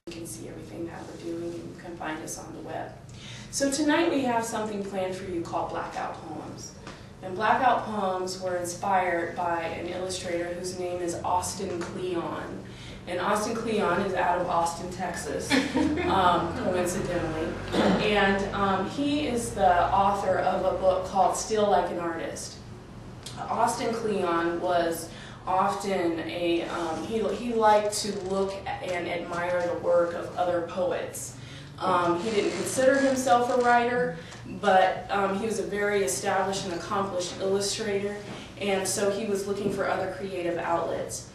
You can see everything that we're doing, and you can find us on the web. So tonight we have something planned for you called Blackout Poems. And Blackout Poems were inspired by an illustrator whose name is Austin Kleon. And Austin Kleon is out of Austin, Texas, coincidentally. And he is the author of a book called Still Like an Artist. Austin Kleon was often a, he liked to look and admire the work of other poets. He didn't consider himself a writer, but he was a very established and accomplished illustrator, and so he was looking for other creative outlets.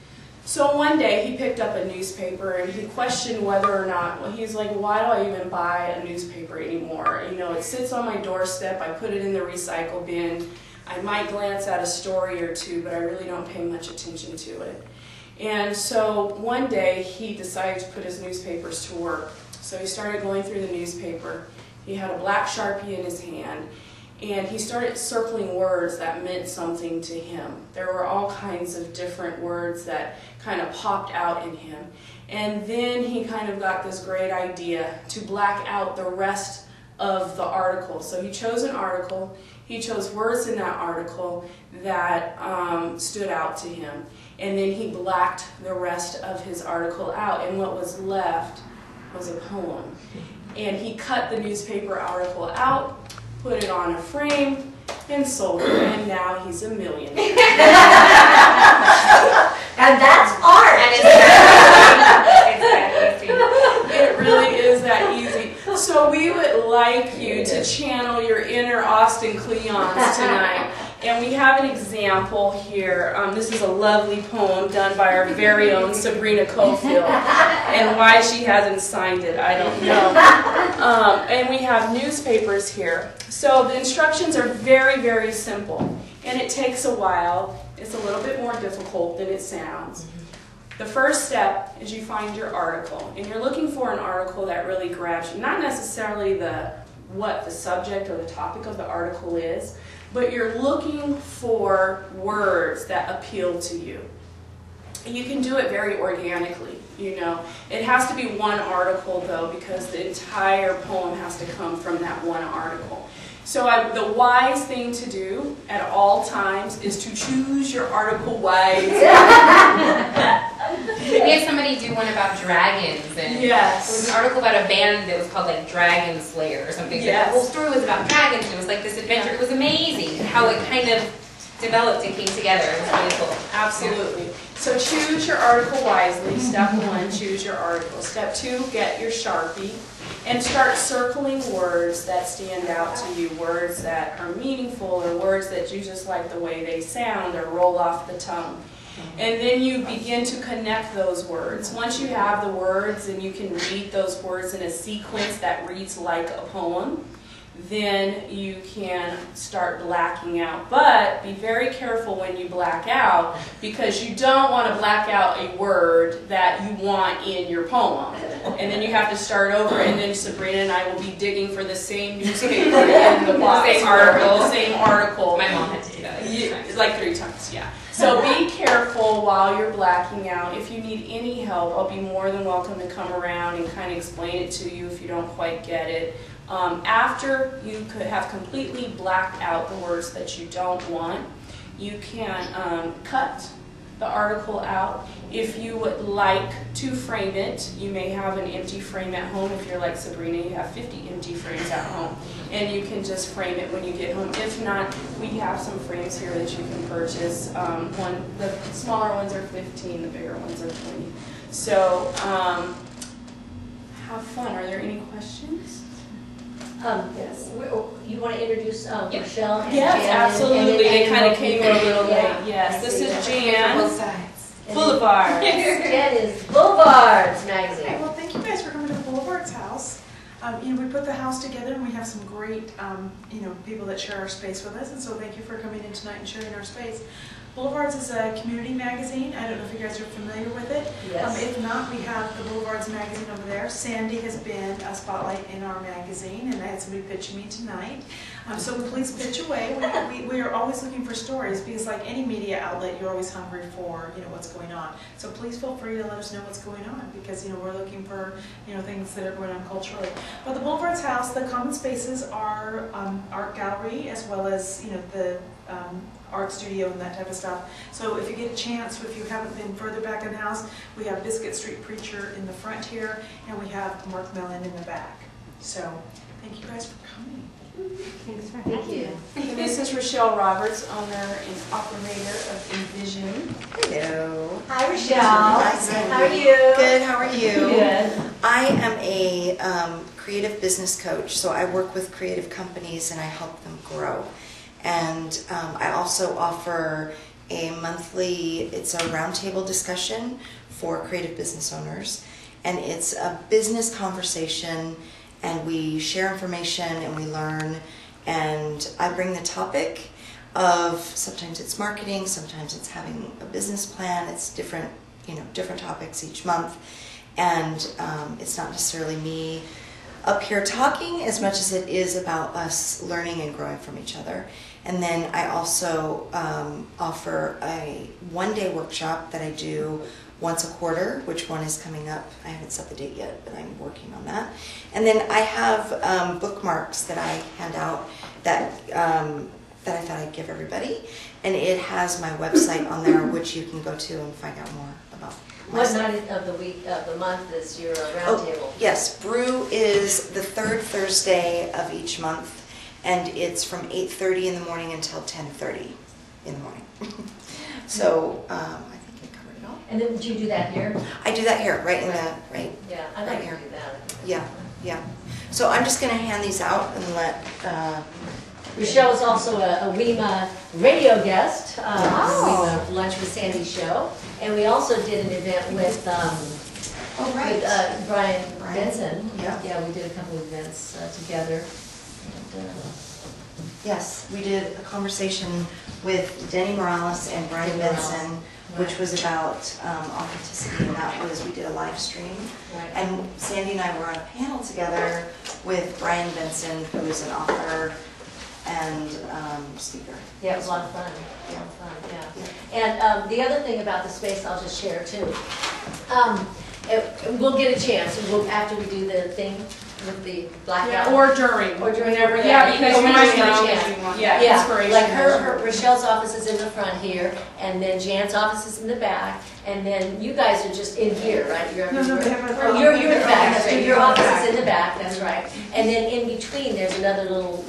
So one day he picked up a newspaper and he questioned whether or not, well, he's like, why do I even buy a newspaper anymore? You know, it sits on my doorstep, I put it in the recycle bin, I might glance at a story or two, but I really don't pay much attention to it. And so one day he decided to put his newspapers to work. So he started going through the newspaper. He had a black Sharpie in his hand, and he started circling words that meant something to him. There were all kinds of different words that kind of popped out in him. And then he kind of got this great idea to black out the rest of the article. So he chose an article, he chose words in that article that stood out to him. And then he blacked the rest of his article out, and what was left was a poem. And he cut the newspaper article out, put it on a frame, and sold it, and now he's a millionaire. And that's art! It really is that easy. So we would like you to channel your inner Austin Kleons tonight. And we have an example here. This is a lovely poem done by our very own Sabrina Cofield. And why she hasn't signed it, I don't know. And we have newspapers here. So the instructions are very, very simple. And it takes a while. It's a little bit more difficult than it sounds. The first step is you find your article. And you're looking for an article that really grabs you. Not necessarily what the subject or the topic of the article is, but you're looking for words that appeal to you. You can do it very organically, you know. It has to be one article, though, because the entire poem has to come from that one article. So the wise thing to do at all times is to choose your article wisely. We had somebody do one about dragons, and yes. There was an article about a band that was called like Dragon Slayer or something. Yes. The whole story was about dragons, and it was like this adventure. It was amazing how it kind of developed and came together. It was really cool. Absolutely. So choose your article wisely. Step 1, choose your article. Step 2, get your Sharpie and start circling words that stand out to you, words that are meaningful or words that you just like the way they sound or roll off the tongue. And then you begin to connect those words. Once you have the words and you can read those words in a sequence that reads like a poem, then you can start blacking out. But be very careful when you black out, because you don't want to black out a word that you want in your poem. And then you have to start over, and then Sabrina and I will be digging for the same newspaper in the box. Same article. My mom had to do that like 3 times, yeah. So be careful while you're blacking out. If you need any help, I'll be more than welcome to come around and kind of explain it to you if you don't quite get it. After you could have completely blacked out the words that you don't want, you can cut the article out. If you would like to frame it, you may have an empty frame at home. If you're like Sabrina, you have 50 empty frames at home, and you can just frame it when you get home. If not, we have some frames here that you can purchase. The smaller ones are 15, the bigger ones are 20. So have fun. Are there any questions? Yes. You want to introduce Michelle? And yes, Jan absolutely. They kind of came a little late. Yes, this is Jan. Both sides. Boulevard. Jan is Boulevards magazine. Okay, well, thank you guys for coming to the Boulevard's house. You know, we put the house together, and we have some great, you know, people that share our space with us, and so thank you for coming in tonight and sharing our space. Boulevards is a community magazine. I don't know if you guys are familiar with it. Yes. If not, we have the Boulevards magazine over there. Sandy has been a spotlight in our magazine, and I had somebody pitch me tonight. So please pitch away. We are always looking for stories because, like any media outlet, you're always hungry for what's going on. So please feel free to let us know what's going on because we're looking for things that are going on culturally. But the Boulevards House, the common spaces are art gallery as well as the art studio and that type of stuff. So if you get a chance, if you haven't been further back in the house, we have Biscuit Street Preacher in the front here, and we have Mark Mellon in the back. So thank you guys for coming. Thanks for having you. And this is Rochelle Roberts, owner and operator of Envision. Hello. Hi, Rochelle. Hi, Sandy. How are you? Good, how are you? Good. I am a creative business coach, so I work with creative companies and I help them grow. And I also offer a monthly, it's a roundtable discussion for creative business owners. And it's a business conversation, and we share information and we learn. And I bring the topic of, sometimes it's marketing, sometimes it's having a business plan. It's different, different topics each month. And it's not necessarily me up here talking as much as it is about us learning and growing from each other. And then I also offer a one-day workshop that I do once a quarter, which one is coming up. I haven't set the date yet, but I'm working on that. And then I have bookmarks that I hand out that I thought I'd give everybody. And it has my website on there, which you can go to and find out more about. What night of the week, of the month is your roundtable? Yes, Brew is the third Thursday of each month. And it's from 8:30 in the morning until 10:30 in the morning. So I think I covered it all. And then do you do that here? I do that here, right in the, right? Yeah, I'd like to do that. Yeah, yeah. So I'm just going to hand these out and let... Rochelle is also a WIMA radio guest, Wow. WIMA Lunch with Sandy show. And we also did an event with, Brian Benson. Yeah. Yeah, we did a couple of events together. And, Yes, we did a conversation with Denny Morales and Brian Benson, which was about authenticity, and that was, we did a live stream. Right. And Sandy and I were on a panel together with Brian Benson, who is an author and speaker. Yeah, it was a lot of fun. A lot of fun, yeah. And the other thing about the space, I'll just share too. We'll get a chance, after we do the thing with the blackout. Or during. Whenever. Yeah, because we we might might get a know chance. if you want. Yeah, Inspiration. like Rochelle's office is in the front here, and then Jan's office is in the back, and then you guys are just in here, right? You're No, they have a- Oh, you're in the back, that's right. Your They're in the office back. is in the back, that's right. And then in between, there's another little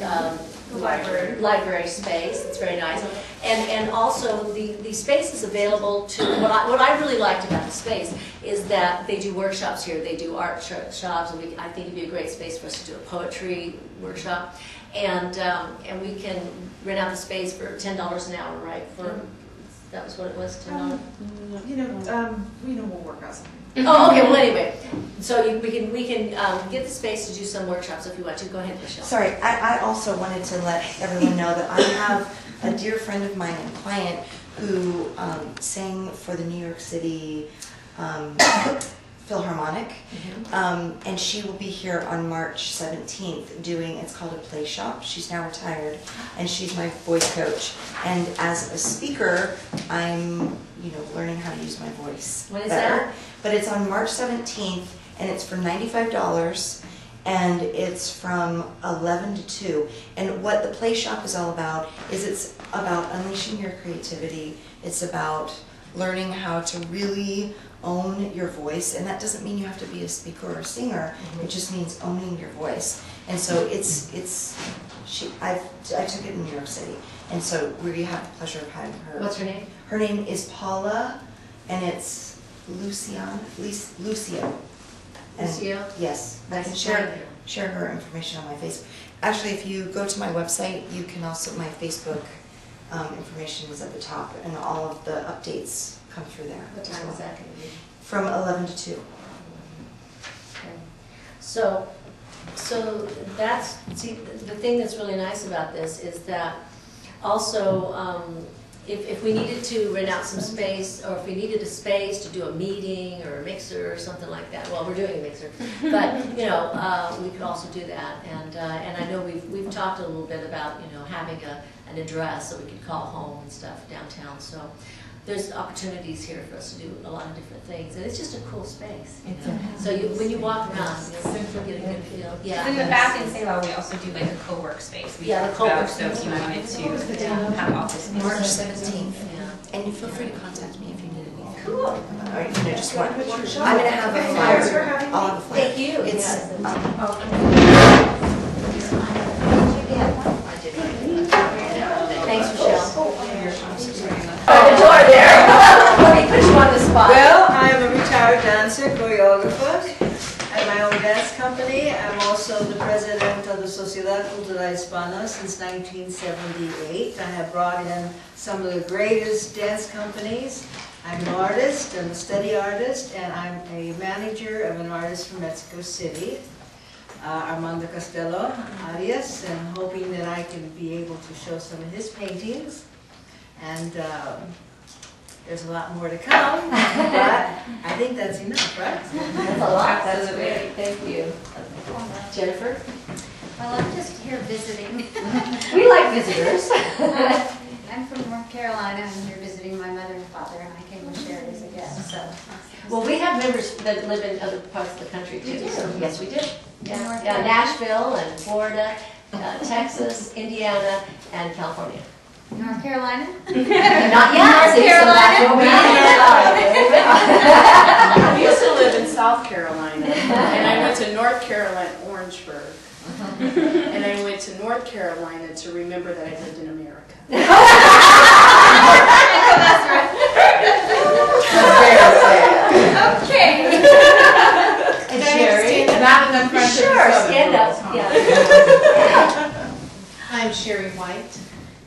library space. It's very nice. And also the space is available to, what I really liked about the space is that they do workshops here. They do art shops, and I think it'd be a great space for us to do a poetry workshop. And we can rent out the space for $10 an hour, right? That was what it was, $10. We'll work out something. Oh, okay. Well, anyway, so we can get the space to do some workshops if you want to. Go ahead, Michelle. Sorry, I also wanted to let everyone know that I have a dear friend of mine and client who sang for the New York City Philharmonic, and she will be here on March 17th doing, it's called a play shop. She's now retired, and she's my voice coach. And as a speaker, I'm learning how to use my voice When is better. that? But it's on March 17th, and it's for $95, and it's from 11 to 2. And what the play shop is all about is it's about unleashing your creativity. It's about learning how to really own your voice, and that doesn't mean you have to be a speaker or a singer. It just means owning your voice. And so I took it in New York City, and so we have the pleasure of having her. What's her name? Her name is Paula, and it's Lucio. And Lucio? yes, I can share her information on my Facebook. Actually, if you go to my website, you can also, my Facebook information is at the top, and all of the updates come through there. What time is that going to be? From 11 to 2. Okay. So that's, see, the thing that's really nice about this is that also if we needed to rent out some space, or if we needed a space to do a meeting or a mixer or something like that, well, we're doing a mixer, but, you know, we could also do that. And I know we've talked a little bit about, you know, having an address so we could call home and stuff downtown. So there's opportunities here for us to do a lot of different things, and it's just a cool space. You know? So when you walk around, you'll get a good feel. Yeah. In the back in Selah, we also do like a co-work space. We Yeah, the talked about, co-work so if you wanted to have office space. March 17th. Yeah. And you feel free to contact me if you need anything. Cool. Or, you know, just want, I'm going to have a flyer. Thanks for having me. I'll have a flyer. Thank you. It's, Thanks, Michelle. The door there. Let me put you on the spot. Well, I'm a retired dancer, choreographer. I have my own dance company. I'm also the president of the Sociedad Cultural Hispana since 1978. I have brought in some of the greatest dance companies. I'm an artist, I'm a study artist, and I'm a manager of an artist from Mexico City, Armando Kastel, alias, and hoping that I can be able to show some of his paintings. And there's a lot more to come, but I think that's enough, right? That's a lot. That's great. Thank you. Jennifer? Well, I'm just here visiting. We like visitors. I'm from North Carolina. I'm here visiting my mother and father, and I came with Sherry as a guest. So, Well, we have members that live in other parts of the country too. You do? So yes, we do. Yeah, North yeah, Carolina. Nashville and Florida, Texas, Indiana, and California. North Carolina. Not yet. North See, so that's what we I used to live in South Carolina, and I went to North Carolina, Orangeburg, and I went to North Carolina to remember that I lived in America. Okay. And Sherry? Sure, stand up. Yeah. I'm Sherry White,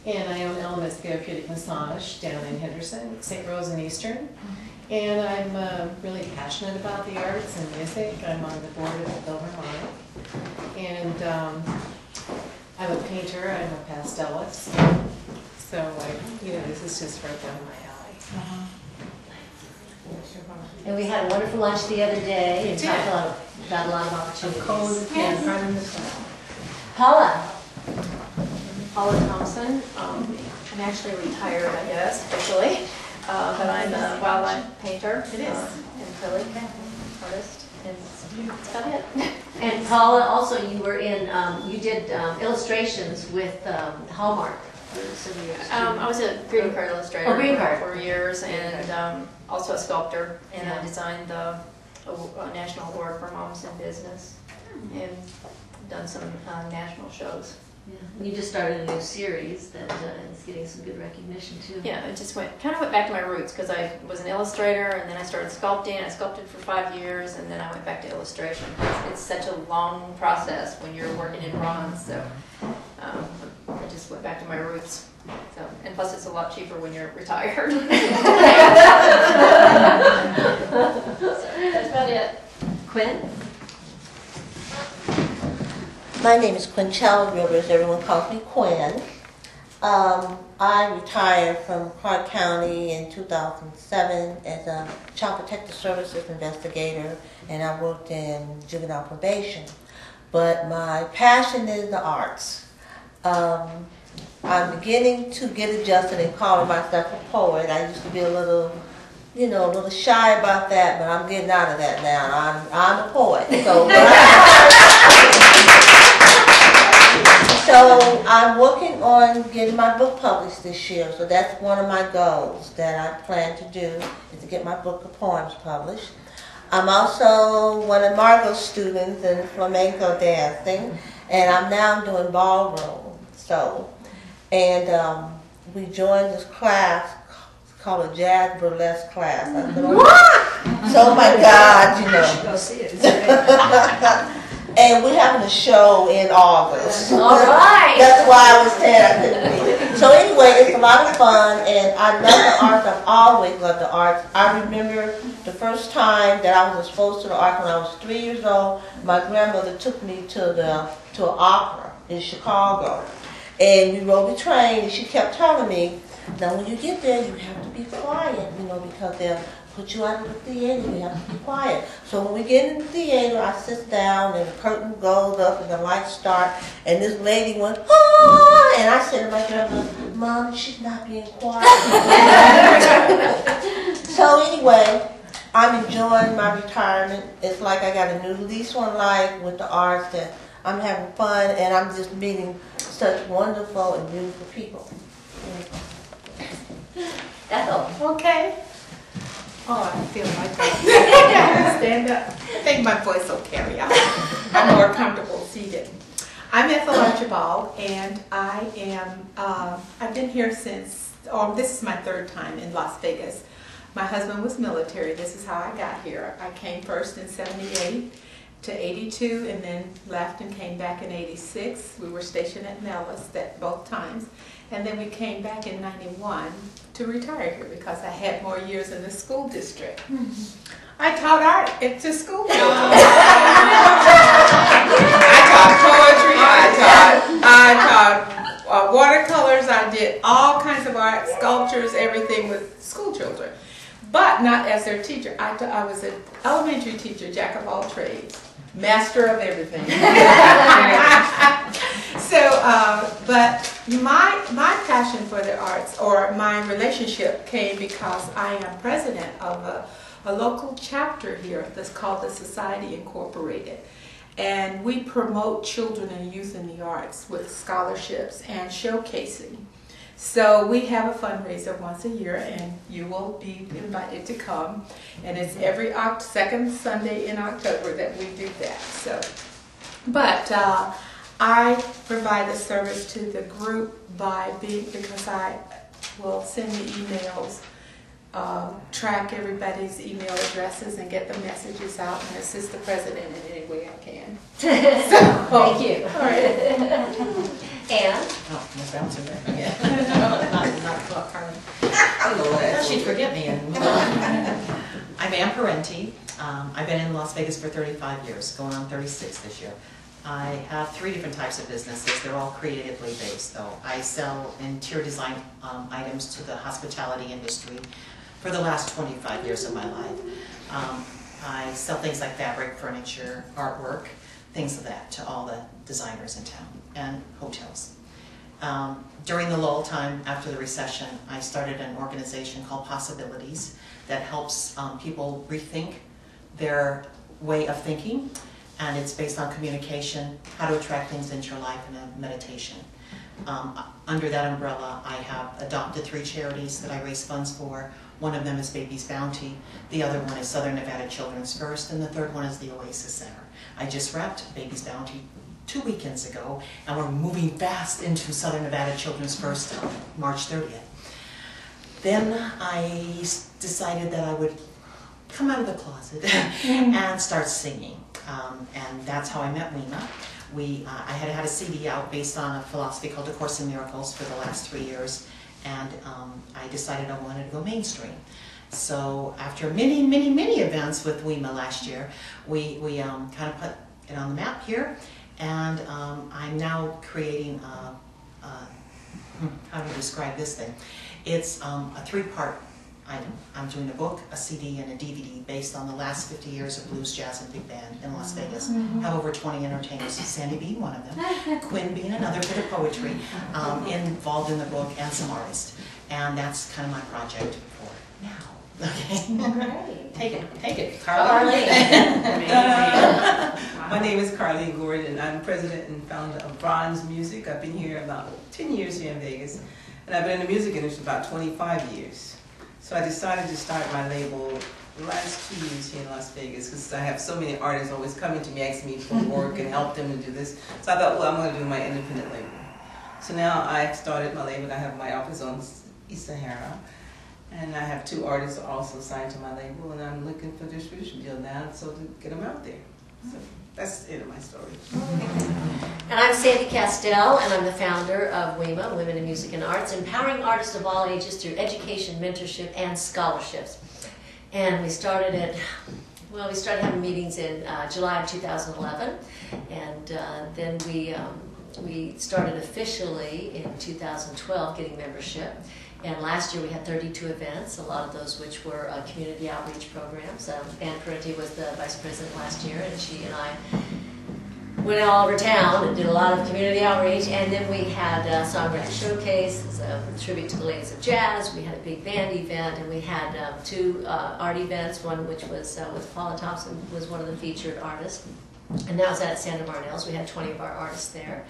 and I own Elements Therapeutic Massage down in Henderson, St. Rose and Eastern. And I'm really passionate about the arts and music. I'm on the board of the Philharmonic. And I'm a painter, I'm a pastelist. So, this is just right down my alley. And we had a wonderful lunch the other day and talked about a lot of opportunities. Paula? Paula Thompson. I'm actually retired, I guess, officially, but I'm a wildlife painter. It is. And acrylic artist, and that's about it. And Paula, also you were in, you did illustrations with Hallmark for several years. I was a greeting card illustrator greeting card. for years, and also a sculptor, and I designed the National Award for Moms in Business, and done some national shows. Yeah. You just started a new series that is getting some good recognition too. Yeah, it just went back to my roots, because I was an illustrator, and then I started sculpting. I sculpted for 5 years, and then I went back to illustration. It's such a long process when you're working in bronze, so I just went back to my roots. So, and plus, it's a lot cheaper when you're retired. So, that's about it. Quinn? My name is Quinchella Rivers. Everyone calls me Quinn. I retired from Clark County in 2007 as a Child Protective Services investigator, and I worked in juvenile probation. But my passion is the arts. I'm beginning to get adjusted and calling myself a poet. I used to be a little shy about that, but I'm getting out of that now. I'm a poet. So I'm working on getting my book published this year. So that's one of my goals that I plan to do, is to get my book of poems published. I'm also one of Margot's students in flamenco dancing, and I'm now doing ballroom. We joined this class called a jazz burlesque class. I said, oh my God, Go see it. And we're having a show in August. All right. That's why I was saying I couldn't be. So anyway, it's a lot of fun, and I love the arts. I've always loved the arts. I remember the first time that I was exposed to the arts when I was 3 years old. My grandmother took me to an opera in Chicago, and we rode the train, and she kept telling me, Now, when you get there, you have to be quiet, because they'll put you out of the theater, you have to be quiet. So when we get in the theater, I sit down and the curtain goes up and the lights start, and this lady went, ah, and I said to my girl, Mom, she's not being quiet. So anyway, I'm enjoying my retirement. It's like I got a new lease on life with the arts, that I'm having fun, and I'm just meeting such wonderful and beautiful people. Ethel. Okay. Oh, I feel like that. Stand up. I think my voice will carry out. I'm more comfortable seated. I'm Ethel Archibald, and I am, I've been here since, this is my third time in Las Vegas. My husband was military. This is how I got here. I came first in 78 to 82 and then left and came back in 86. We were stationed at Nellis both times. And then we came back in 91 to retire here because I had more years in the school district. I taught art to school children. I taught poetry, I taught watercolors, I did all kinds of art, sculptures, everything with school children. But not as their teacher. I was an elementary teacher, jack of all trades, master of everything. But my passion for the arts, or my relationship, came because I am president of a local chapter here that's called the Society Incorporated. And we promote children and youth in the arts with scholarships and showcasing. So we have a fundraiser once a year, and you will be invited to come. And it's every second Sunday in October that we do that. But I provide the service to the group because I will send the emails, track everybody's email addresses, and get the messages out, and assist the president in any way I can. Thank you. All right. Anne? Oh, Miss Bouncer there again. not Carmen. She'd forget me. I'm Ann Parenti. I've been in Las Vegas for 35 years, going on 36 this year. I have 3 different types of businesses. They're all creatively based, though. I sell interior design items to the hospitality industry for the last 25 years of my life. I sell things like fabric, furniture, artwork, things of that to all the designers in town and hotels. During the lull time after the recession, I started an organization called Possibilities that helps people rethink their way of thinking, and it's based on communication, how to attract things into your life, and a meditation. Under that umbrella, I have adopted 3 charities that I raise funds for. One of them is Baby's Bounty, the other one is Southern Nevada Children's First, and the third one is the Oasis Center. I just wrapped Baby's Bounty 2 weekends ago, and we're moving fast into Southern Nevada Children's First on March 30th. Then I decided that I would come out of the closet and start singing, and that's how I met WIMA. I had a CD out based on a philosophy called A Course in Miracles for the last 3 years, and I decided I wanted to go mainstream. So after many events with WIMA last year, we kind of put it on the map here, and I'm now creating how to describe this thing. It's a 3-part item. I'm doing a book, a CD, and a DVD based on the last 50 years of blues, jazz, and big band in Las Vegas. Have over 20 entertainers, Sandy being one of them, Quinn being another, bit of poetry involved in the book, and some artists. And that's kind of my project for now. Okay. Great. Take it, Carly. My name is Carly Gordon. I'm president and founder of Bronze Music. I've been here about 10 years here in Vegas, and I've been in the music industry about 25 years. So I decided to start my label the last 2 years here in Las Vegas because I have so many artists always coming to me, asking me for work and help them to do this. So I thought, well, I'm going to do my independent label. So now I've started my label. I have my office on East Sahara. And I have 2 artists also signed to my label, and I'm looking for distribution deal now so to get them out there. So that's it of my story. And I'm Sandy Kastel, and I'm the founder of WIMA, Women in Music and Arts, empowering artists of all ages through education, mentorship, and scholarships. And we started having meetings in July of 2011, and then we started officially in 2012 getting membership. And last year we had 32 events, a lot of those which were community outreach programs. Ann Parenti was the vice president last year, and she and I went all over town and did a lot of community outreach. And then we had a songwriter showcase, a tribute to the Ladies of Jazz. We had a big band event, and we had 2 art events. One which was with Paula Thompson was one of the featured artists, and that was at Sandra Marnell's. We had 20 of our artists there.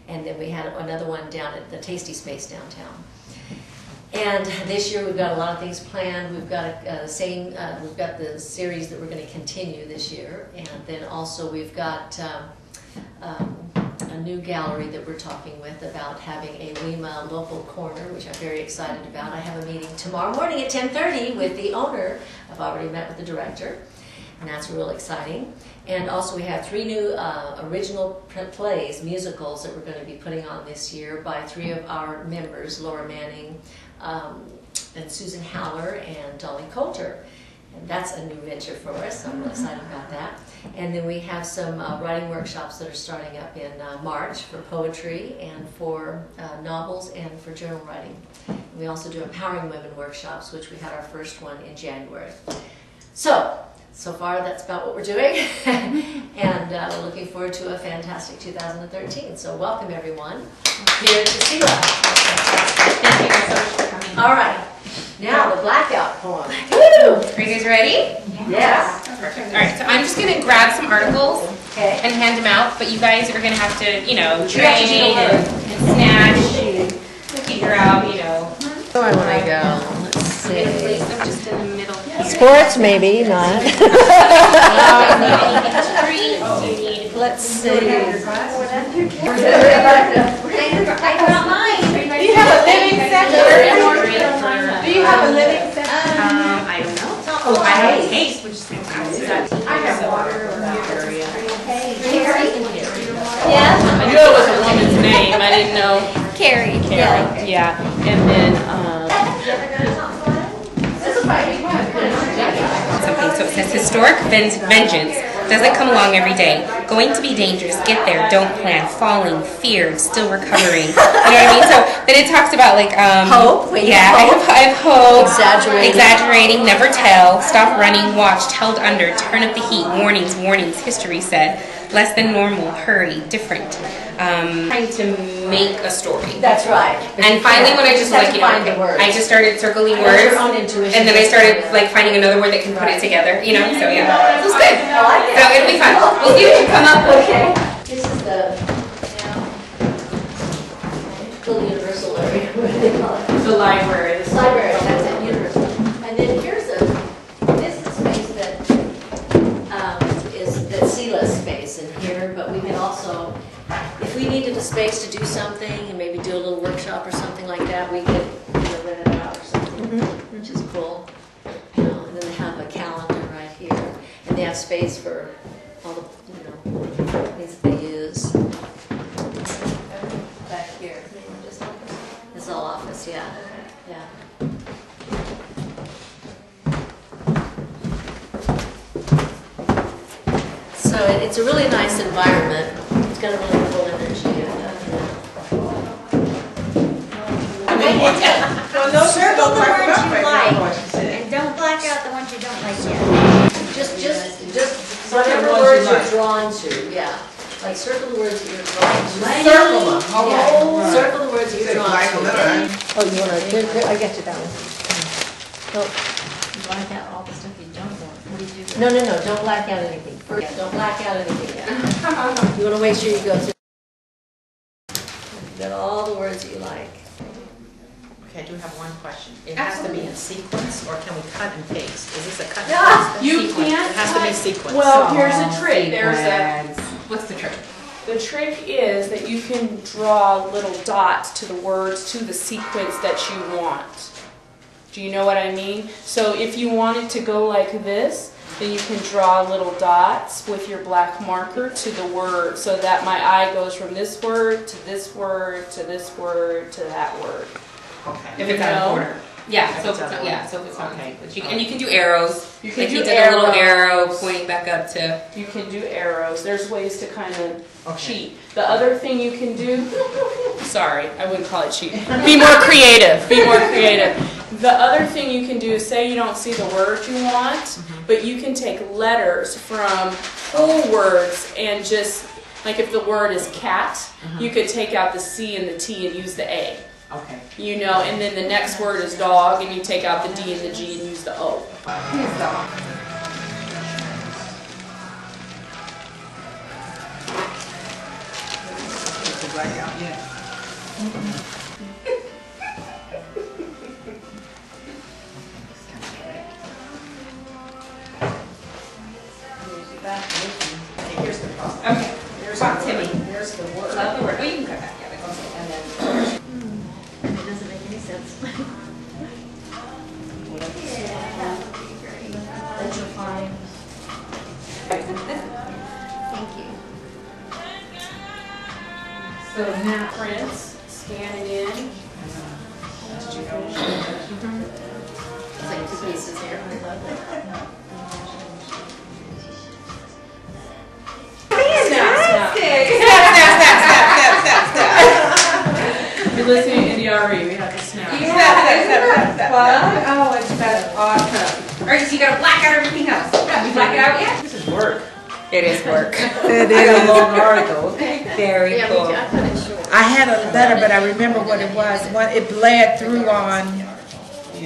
And then we had another one down at the Tasty Space downtown. And this year we've got a lot of things planned. We've got we've got the series that we're going to continue this year, and then also we've got a new gallery that we're talking with about having a WIMA local corner, which I'm very excited about. I have a meeting tomorrow morning at 10:30 with the owner. I've already met with the director, and that's real exciting. And also we have 3 new original plays, musicals, that we're going to be putting on this year by 3 of our members, Laura Manning, and Susan Haller, and Dolly Coulter. And that's a new venture for us, so I'm really excited about that. And then we have some writing workshops that are starting up in March for poetry and for novels and for journal writing. And we also do empowering women workshops, which we had our first one in January. So far that's about what we're doing, and we're looking forward to a fantastic 2013. So welcome everyone here to Selah. Thank you guys so much for coming. All right, now the blackout poem. Woo! Are you guys ready? Yes. Perfect. All right, so I'm just going to grab some articles and hand them out, but you guys are going to have to, trade and snatch, figure out, Where I want to go? Let's see. I'm just in the middle. Sports, maybe not. Let's see. Do you have a living center? Do you have a living center? I don't know. Oh, I have a taste, which is fantastic. I have water or area. Yeah. I knew it was a woman's name. I didn't know. Carrie. Yeah. And then, Something, so it says historic vengeance doesn't come along every day. Going to be dangerous, get there, don't plan, falling, feared, still recovering. You know what I mean? So then it talks about like hope. Yeah, I have hope. Exaggerating, never tell, stop running, watched, held under, turn up the heat, warnings, history said, less than normal, hurry, different. Trying to make a story. That's right. And finally, when I just I just started circling words, and then I started like finding another word that can put it together. So yeah, it was good. I like it. So it'll be fun. We'll see what you come up with. Okay. This is the little universal area. What do they call it? the library. Library. That's it. Universal. And then here's this is space that is the Selah space in here, but we can also, if we needed a space to do something and maybe do a little workshop or something like that, we could rent it out or something, which is cool. And then they have a calendar right here, and they have space for all the things that they use. Back here, it's all office, yeah. So it's a really nice environment. It's got a really cool energy. Circle the words you like, and don't black out the ones you don't like yet. Just whatever words you're drawn to, yeah. Like circle the words that you're drawn to. Circle them. Yeah. Circle the words that you're drawn to. Oh, you want to, I get you that one. Black out all the stuff you don't want. What do you do? No, don't black out anything. Yeah, don't black out anything yet. You want to make sure you go through. Got all the words that you like. Okay, I do have one question. It has to be in sequence, or can we cut and paste? Is this a cut and paste? You Sequence. can't It has to be sequence. Well, here's a trick. What's the trick? The trick is that you can draw little dots to the words to the sequence that you want. Do you know what I mean? So if you want it to go like this, then you can draw little dots with your black marker to the word, so that my eye goes from this word to this word to this word to that word. Okay. If it's out of order. Yeah, so if it's not, so if it's not Okay. but and you can do arrows. You can like do he did a little arrow arrows. pointing back up to. You can do arrows. There's ways to kind of Okay. cheat. The other thing you can do, sorry, I wouldn't call it cheat. Be more creative. Be more creative. The other thing you can do is say you don't see the word you want, but you can take letters from whole words and just, like if the word is cat, you could take out the C and the T and use the A. Okay. You know, and then the next word is dog, and you take out the D and the G and use the O. Blackout, yeah. Here's the problem. Okay. Here's Talk the to word. me. Here's the word. Love the word. Oh, you can cut that. Yeah, that's okay. And then It doesn't make any sense. That's fine. Thank you. So now prints, scan it in. did you finish? It's like 2 pieces here. You're listening to NDRE, we have to snap. Oh, it's that's awesome. Or you gotta black out everything else. You black it out yet? This is work. It is work. It I got a long article. Very Yeah, cool. me too. I cut it short. I had a letter, but I remember what it was. It bled through on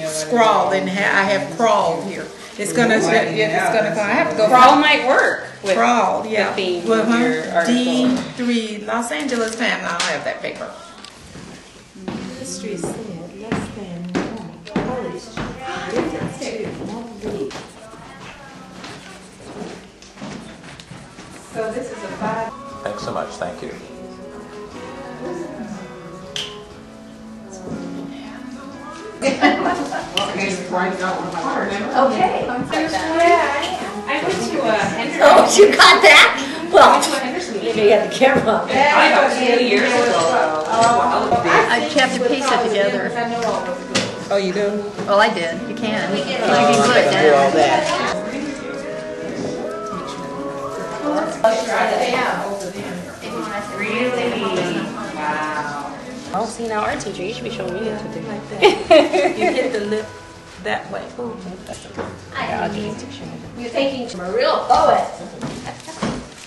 scrawled, and I have crawled here. It's gonna, I have to go. Crawl might work with Crawl, yeah. the theme Well, of your article. D3 Los Angeles family. I don't have that paper. History said less than normal. Polish difference too. So this is a 5. Thanks so much. Thank you. Okay. I went to Henderson. Oh, you got that? Well, I went to Henderson. maybe you had the camera. I got 2 years ago. I have to piece it together. Oh, you do? Well, I did. You can. You can glue it Do down. all that. Really? Wow. Oh, see, now our teacher, you should be showing me what to do. Like that. You hit the lip that way. Ooh. Yeah, I'll give you a picture. You're thinking from a real poet.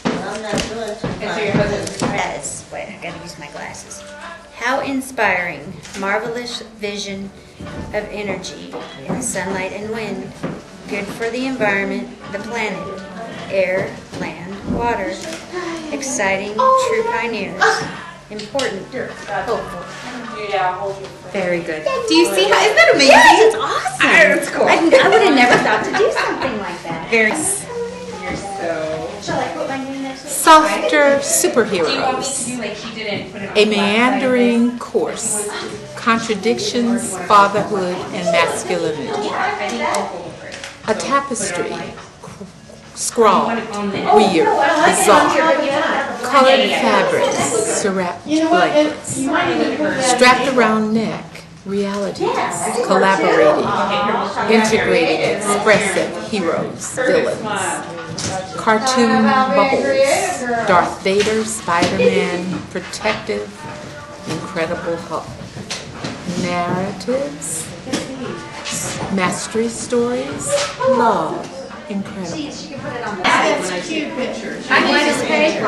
I'm not doing too And so your husband. That is, wait, I gotta use my glasses. How inspiring, marvelous vision of energy in sunlight and wind. Good for the environment, the planet, air, land, water. Exciting, true pioneers. Important, hopeful. Yeah, hold your Very good. Do you see how, isn't that amazing? Yes, it's awesome. That's cool. I would have never thought to do something like that. Very Shall I put my name next to it? softer Do you want me to superheroes. do like she did and put it on A the left side? meandering course. Contradictions, fatherhood, and masculinity. I think I'll go for it. A tapestry. Scrawl. On this. Weird. Bizarre. Colored fabrics. Wrapped blankets. Strapped around neck. Realities. Collaborating. Integrating. Expressive. Heroes. Villains. Cartoon bubbles. Darth Vader. Spider-Man. Protective. Incredible Hulk. Narratives. Mastery stories. Love. Incredible. That's cute pictures. I like this page.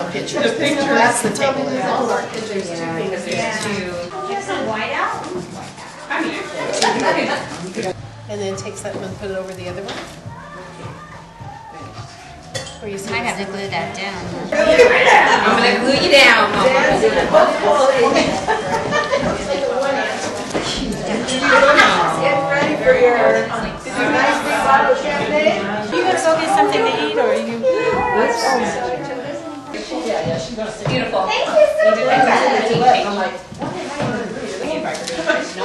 The picture. That's the table. Because there's two. Get some white out. I mean, And then take something and put it over the other one. Or you see Might have to glue that down. I'm gonna glue you down, You gonna go get something to eat, or are you? Beautiful. Thank you so You did exactly.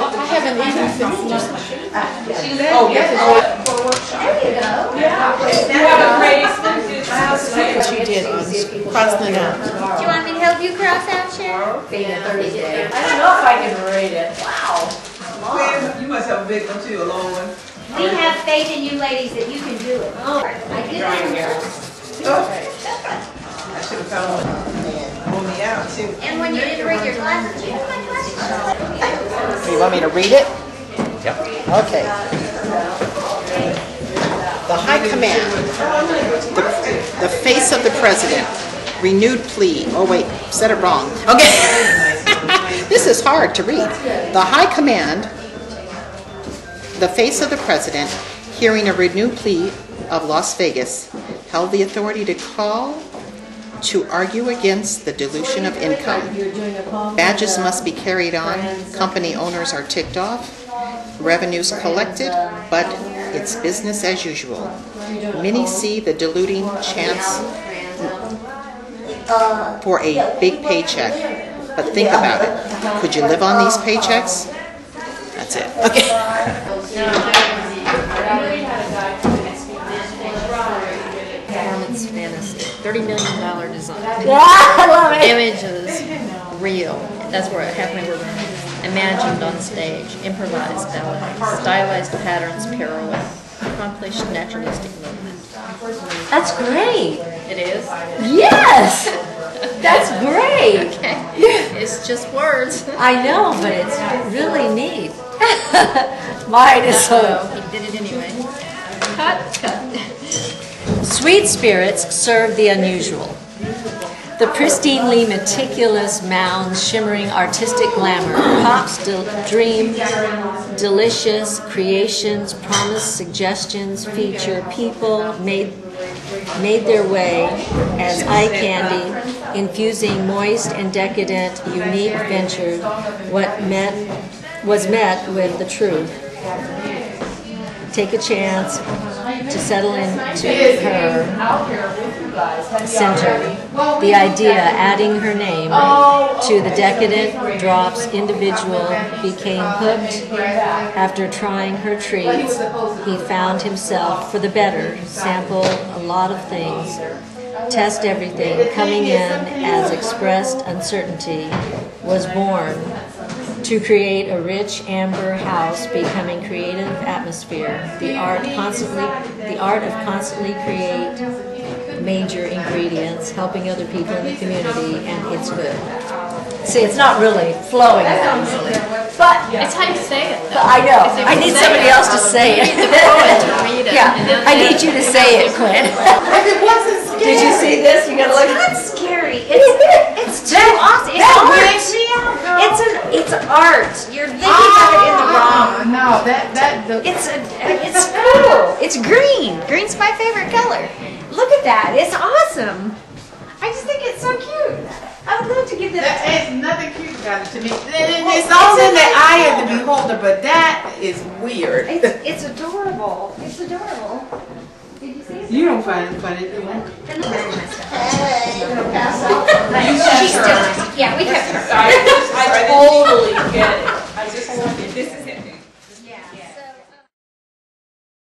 I haven't eaten since lunch. Oh, yes. There you go. You have a praise. She did on crossing it out. Do you want me to help you cross out, Sharon? Being a Thursday. I don't know if I can rate it. Wow. Quinn, you must have a big one too, a long one. We have faith in you ladies that you can do it. Oh, I did Right it. here. Oh. I should have found one on me out too. And when you didn't read your glasses, you have my glasses. You want me to read it? Yep. Okay. The High Command, the face of the President, renewed plea. Oh wait, said it wrong. Okay. This is hard to read. The High Command, the face of the President, hearing a renewed plea of Las Vegas, held the authority to call to argue against the dilution of income. Badges must be carried on, company owners are ticked off, revenues collected, but it's business as usual. Many see the diluting chance for a big paycheck, but think about it. Could you live on these paychecks? That's it. Okay. Performance fantasy. $30 million design. I love it. Images, real. That's where half my work. Imagined on stage, improvised ballet, stylized patterns pair with accomplished naturalistic movement. That's great. It is? Yes. That's great. Okay. It's just words. I know, but it's really neat. Mine is so. He did it anyway. Cut. Sweet spirits serve the unusual. The pristinely meticulous mounds, shimmering artistic glamour, pops dream, delicious creations, promise suggestions, feature people made their way as eye candy, infusing moist and decadent, unique venture. What was met with the truth. Take a chance to settle into her center. The idea, adding her name to the decadent drops individual, became hooked. After trying her treats, he found himself for the better, sample a lot of things, test everything, coming in as expressed uncertainty, was born to create a rich amber house, becoming creative atmosphere. The art of constantly create major ingredients, helping other people in the community, and it's good. See, it's not really flowing that easily, but It's how you say it. but I know. I need somebody else to say it. Yeah, I need you to say it, Quinn. It wasn't scary. Did you see this? You gotta look. It's not scary. It's too awesome. It's art. It's art. You're thinking about it in the wrong. No, It's cool. It's green. Green's my favorite color. Look at that. It's awesome. I just think it's so cute. I would love to give that. There's nothing cute about it to me. It's all in the eye of the beholder, but that is weird. It's adorable. It's adorable. Did you see it? You don't find it funny, do you? And look at my stuff. She's still. Yeah, we kept her. I totally get it.